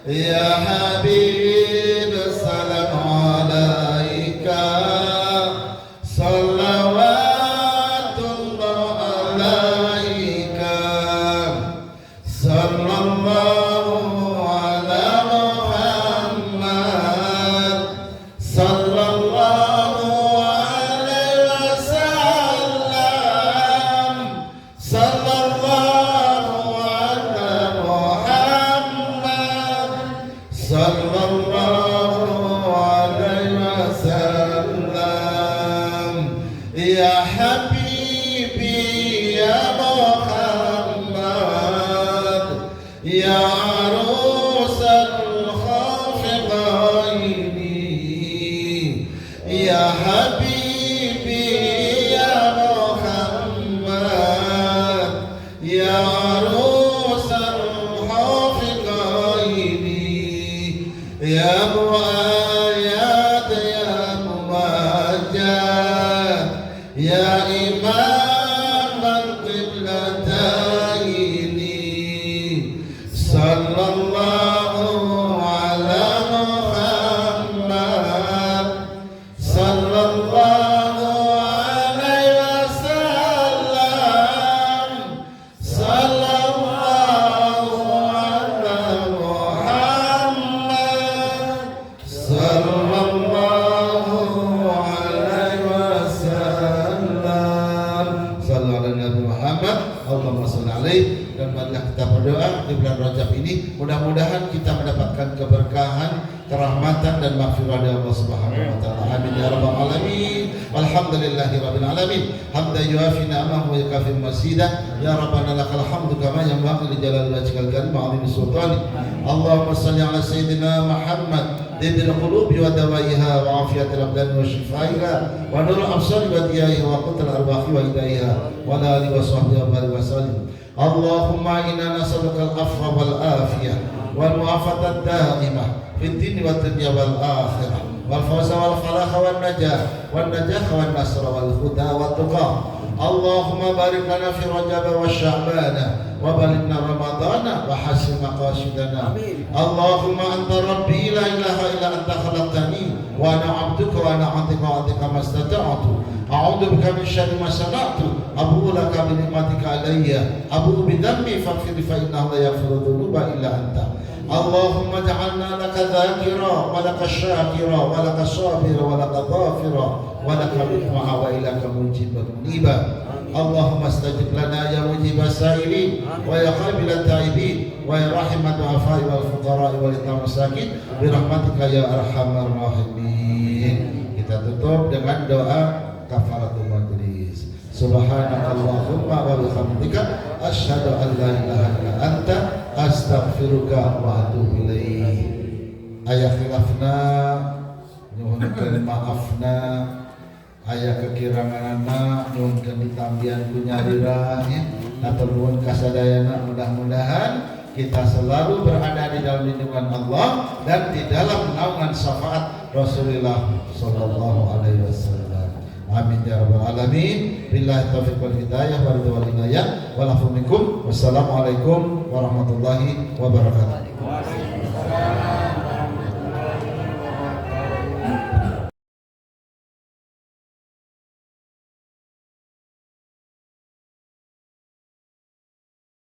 Ya Habib salam alaika, salawatullah alaika, sallallahu ala Muhammad, sallallahu alaihi wasallam, sallallahu ala Muhammad, sallallahu alaihi wasallam. Ya Habibi ya Muhammad, ya arusal khafiqaini, ya Habibi ya Muhammad, ya arusal khafiqaini, ya muayyad ya mumajjad, ya imam al-qiblataini, sallallahu ala Muhammad, sallallahu alaihi wasallam, sallallahu ala Muhammad, sallallahu alaihi wasallam. Sallu ala Nabi Muhammad, Allahumma salli alaihi. Dan marilah kita berdoa di bulan Rajab ini, mudah-mudahan kita mendapatkan keberkahan, kerahmatan dan maghfirah dari Allah Subhanahu wa taala. Amin ya rabbal alamin. Walhamdulillahi rabbil alamin. Hamdan yuafi ni'amahu wa yukafi masidah. Ya rabbana lakal hamdu kama yanbaghi li jalali wajhikal karim wa 'azimi sultani. Allahumma shalli ala sayyidina Muhammad dibil qulubi wa dawaiha wa afiyatil abdan wa shifaiha wa nurul absari wa diyaiha wa qutul arwahi wa hidayah wa la alihi wa sahbihi wa barik wa sallim. Allahumma inna nas'aluka al-afwa wal afiyah wal mu'afatat da'imah fid din wa dunya wal akhirah wal fawza wal falah wan najah wan nasra wal huda wat tuqa. Allahumma barik lana fi Rajab wa Sya'ban wa balighna Ramadhan wa hasin maqasidana. Allahumma anta rabbi la ilaha illa anta khalaqtani wa ana 'abduka wa ana 'abduka mastata'tu. A'udzu bika min syarri ma sana'tu. Abu laka bi ni'matika alayya, abu bi dhanbi faghfir fa innahu la yaghfiru dhunuba illa anta. Allahumma ja'alna laka dzakira wa laka syakira wa laka sabira wa laka ghafira wa laka mutma'a wa ilaka mujibal muniba. Allahumma astajib lana ya mujibas sa'ilin wa ya qabilat ta'ibin wa ya rahimat du'afai wal fuqara wal masakin bi rahmatika ya arhamar rahimin. Kita tutup dengan doa kafaratul majlis. Subhanakallahumma wa bihamdika asyhadu an la ilaha illa anta astaghfiruka wa atubu ilaik. Aya khilafna nyuhunkeun maafna, aya kekiranganna nyuhunkeun ditambihan ku nyarira nya. Atur nuhun kasadayana, mudah-mudahan kita selalu berada di dalam lindungan Allah dan di dalam naungan syafaat Rasulullah sallallahu alaihi wasallam. Amin ya rabbal alamin. Billahi taufiq wal hidayah wal inayah wal afu minkum. Wassalamualaikum warahmatullahi wabarakatuh.